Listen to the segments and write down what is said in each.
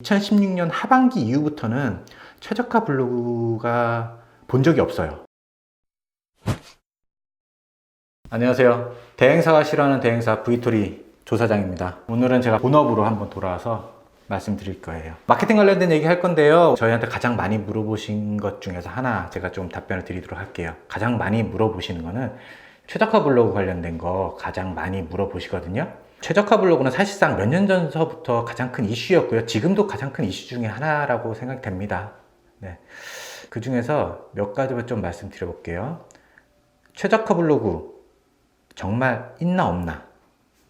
2016년 하반기 이후부터는 최저가 블로그가 본 적이 없어요. 안녕하세요. 대행사가 싫어하는 대행사 브이토리 조사장입니다. 오늘은 제가 본업으로 한번 돌아와서 말씀드릴 거예요. 마케팅 관련된 얘기 할 건데요. 저희한테 가장 많이 물어보신 것 중에서 하나 제가 좀 답변을 드리도록 할게요. 가장 많이 물어보시는 거는 최저가 블로그 관련된 거 가장 많이 물어보시거든요. 최저가 블로그는 사실상 몇 년 전서부터 가장 큰 이슈였고요. 지금도 가장 큰 이슈 중에 하나라고 생각됩니다. 네. 그 중에서 몇 가지만 좀 말씀드려 볼게요. 최저가 블로그 정말 있나 없나?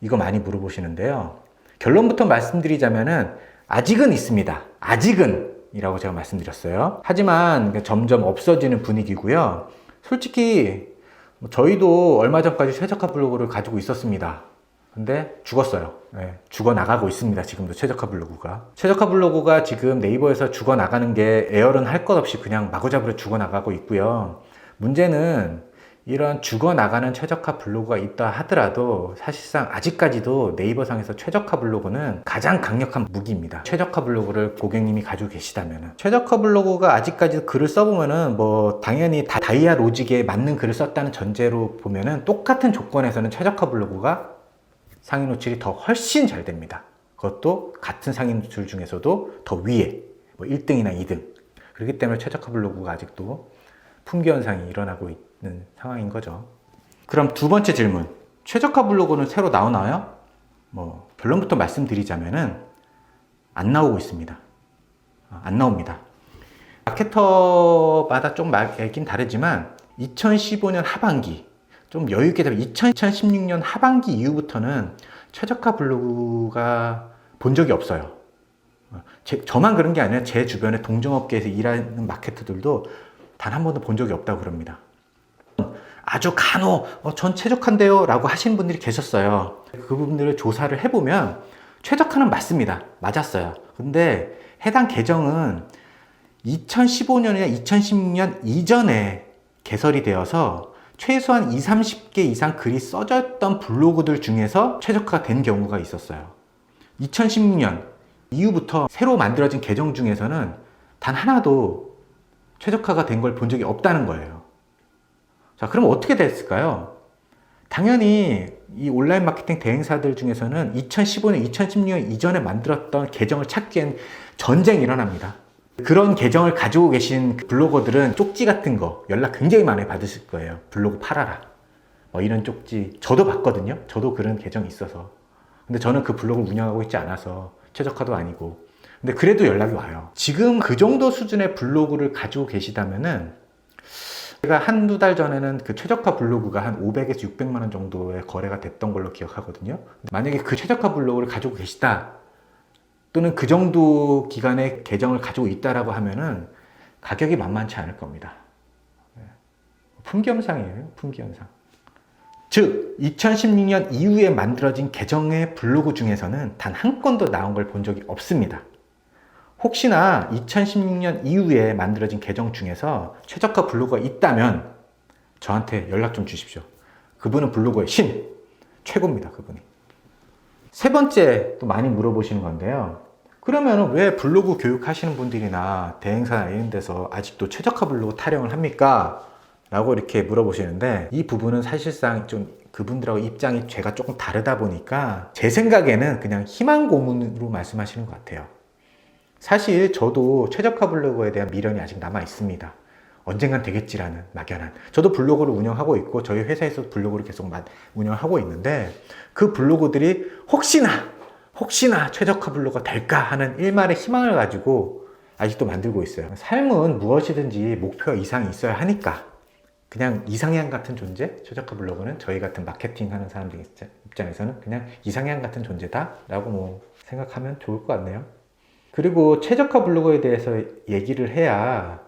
이거 많이 물어보시는데요. 결론부터 말씀드리자면은 아직은 있습니다. 아직은 이라고 제가 말씀드렸어요. 하지만 점점 없어지는 분위기고요. 솔직히 저희도 얼마 전까지 최저가 블로그를 가지고 있었습니다. 근데 죽었어요. 네, 죽어나가고 있습니다. 지금도 최저가 블로그가. 최저가 블로그가 지금 네이버에서 죽어나가는 게 에어런 할 것 없이 그냥 마구잡이로 죽어나가고 있고요. 문제는 이런 죽어나가는 최저가 블로그가 있다 하더라도 사실상 아직까지도 네이버상에서 최저가 블로그는 가장 강력한 무기입니다. 최저가 블로그를 고객님이 가지고 계시다면 최저가 블로그가 아직까지 글을 써보면은 당연히 다 다이아 로직에 맞는 글을 썼다는 전제로 보면은 똑같은 조건에서는 최저가 블로그가 상위 노출이 더 훨씬 잘 됩니다. 그것도 같은 상위 노출 중에서도 더 위에 1등이나 2등. 그렇기 때문에 최저가 블로그가 아직도 품귀 현상이 일어나고 있는 상황인 거죠. 그럼 두 번째 질문. 최저가 블로그는 새로 나오나요? 결론부터 말씀드리자면은 안 나오고 있습니다. 안 나옵니다. 마케터마다 좀 얘긴 다르지만 2015년 하반기 좀 여유있게 되면 2016년 하반기 이후부터는 최저가 블로그가 본 적이 없어요. 저만 그런 게 아니라 제 주변에 동종업계에서 일하는 마케터들도 단 한 번도 본 적이 없다고 그럽니다. 아주 간혹 전 최저가인데요 라고 하시는 분들이 계셨어요. 그분들을 조사를 해보면 최저가는 맞습니다. 맞았어요. 근데 해당 계정은 2015년이나 2016년 이전에 개설이 되어서 최소한 20, 30개 이상 글이 써졌던 블로그들 중에서 최저가가 된 경우가 있었어요. 2016년 이후부터 새로 만들어진 계정 중에서는 단 하나도 최저가가 된 걸 본 적이 없다는 거예요. 자, 그럼 어떻게 됐을까요? 당연히 이 온라인 마케팅 대행사들 중에서는 2015년, 2016년 이전에 만들었던 계정을 찾기엔 전쟁이 일어납니다. 그런 계정을 가지고 계신 블로거들은 쪽지 같은 거 연락 굉장히 많이 받으실 거예요. 블로그 팔아라. 이런 쪽지. 저도 봤거든요. 저도 그런 계정이 있어서. 근데 저는 그 블로그를 운영하고 있지 않아서 최저가도 아니고. 근데 그래도 연락이 와요. 지금 그 정도 수준의 블로그를 가지고 계시다면은 제가 한두 달 전에는 그 최저가 블로그가 한 500에서 600만 원 정도의 거래가 됐던 걸로 기억하거든요. 만약에 그 최저가 블로그를 가지고 계시다. 또는 그 정도 기간의 계정을 가지고 있다라고 하면은 가격이 만만치 않을 겁니다. 품귀 현상이에요. 품귀 현상. 즉 2016년 이후에 만들어진 계정의 블로그 중에서는 단 한 건도 나온 걸 본 적이 없습니다. 혹시나 2016년 이후에 만들어진 계정 중에서 최저가 블로그가 있다면 저한테 연락 좀 주십시오. 그분은 블로그의 신, 최고입니다. 그분이. 세 번째 또 많이 물어보시는 건데요. 그러면 왜 블로그 교육하시는 분들이나 대행사나 이런 데서 아직도 최저가 블로그 타령을 합니까? 라고 이렇게 물어보시는데 이 부분은 사실상 좀 그분들하고 입장이 제가 조금 다르다 보니까 제 생각에는 그냥 희망 고문으로 말씀하시는 것 같아요. 사실 저도 최저가 블로그에 대한 미련이 아직 남아 있습니다. 언젠간 되겠지라는 막연한. 저도 블로그를 운영하고 있고 저희 회사에서 블로그를 계속 운영하고 있는데 그 블로그들이 혹시나 최저가 블로그가 될까 하는 일말의 희망을 가지고 아직도 만들고 있어요. 삶은 무엇이든지 목표 이상이 있어야 하니까 그냥 이상향 같은 존재? 최저가 블로그는 저희 같은 마케팅 하는 사람들 입장에서는 그냥 이상향 같은 존재다 라고 생각하면 좋을 것 같네요. 그리고 최저가 블로그에 대해서 얘기를 해야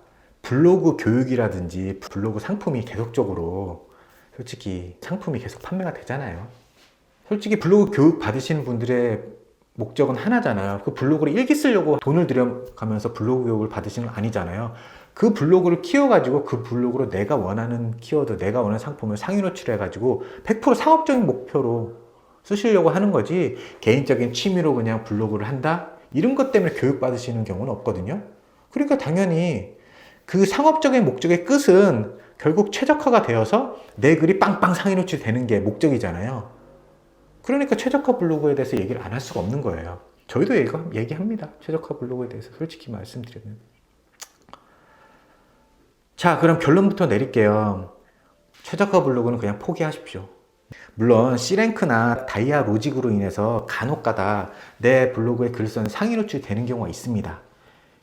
블로그 교육이라든지 블로그 상품이 계속적으로 솔직히 상품이 계속 판매가 되잖아요. 솔직히 블로그 교육 받으시는 분들의 목적은 하나잖아요. 그 블로그를 일기 쓰려고 돈을 들여가면서 블로그 교육을 받으시는 건 아니잖아요. 그 블로그를 키워가지고 그 블로그로 내가 원하는 키워드, 내가 원하는 상품을 상위 노출해가지고 100% 상업적인 목표로 쓰시려고 하는 거지 개인적인 취미로 그냥 블로그를 한다? 이런 것 때문에 교육받으시는 경우는 없거든요. 그러니까 당연히 그 상업적인 목적의 끝은 결국 최적화가 되어서 내 글이 빵빵 상위 노출이 되는 게 목적이잖아요. 그러니까 최적화 블로그에 대해서 얘기를 안 할 수가 없는 거예요. 저희도 얘기합니다. 최적화 블로그에 대해서 솔직히 말씀드리면. 자, 그럼 결론부터 내릴게요. 최저가 블로그는 그냥 포기하십시오. 물론 C랭크나 다이아 로직으로 인해서 간혹가다 내 블로그에 글 쓰는 상위 노출이 되는 경우가 있습니다.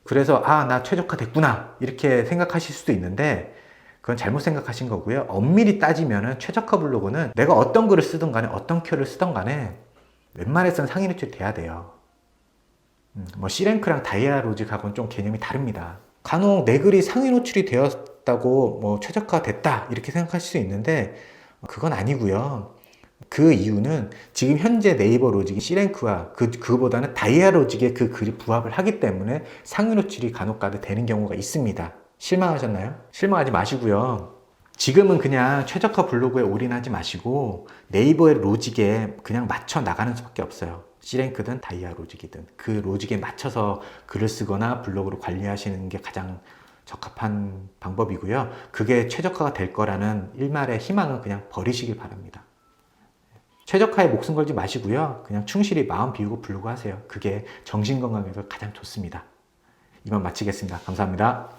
그래서 나 최적화 됐구나 이렇게 생각하실 수도 있는데 그건 잘못 생각하신 거고요. 엄밀히 따지면 최적화 블로그는 내가 어떤 글을 쓰든 간에 어떤 키워드를 쓰든 간에 웬만해서는 상위 노출이 돼야 돼요. 뭐 C랭크랑 다이아 로직하고는 좀 개념이 다릅니다. 간혹 내 글이 상위 노출이 되었다고 뭐 최적화 됐다 이렇게 생각하실 수 있는데 그건 아니고요. 그 이유는 지금 현재 네이버 로직이 C랭크와 그거보다는 다이아 로직의 그 글이 부합을 하기 때문에 상위 노출이 간혹가다 되는 경우가 있습니다. 실망하셨나요? 실망하지 마시고요. 지금은 그냥 최저가 블로그에 올인하지 마시고 네이버의 로직에 그냥 맞춰 나가는 수밖에 없어요. C랭크든 다이아 로직이든 그 로직에 맞춰서 글을 쓰거나 블로그를 관리하시는 게 가장 적합한 방법이고요. 그게 최적화가 될 거라는 일말의 희망은 그냥 버리시길 바랍니다. 최적화에 목숨 걸지 마시고요. 그냥 충실히 마음 비우고 블로그 하세요. 그게 정신건강에서 가장 좋습니다. 이만 마치겠습니다. 감사합니다.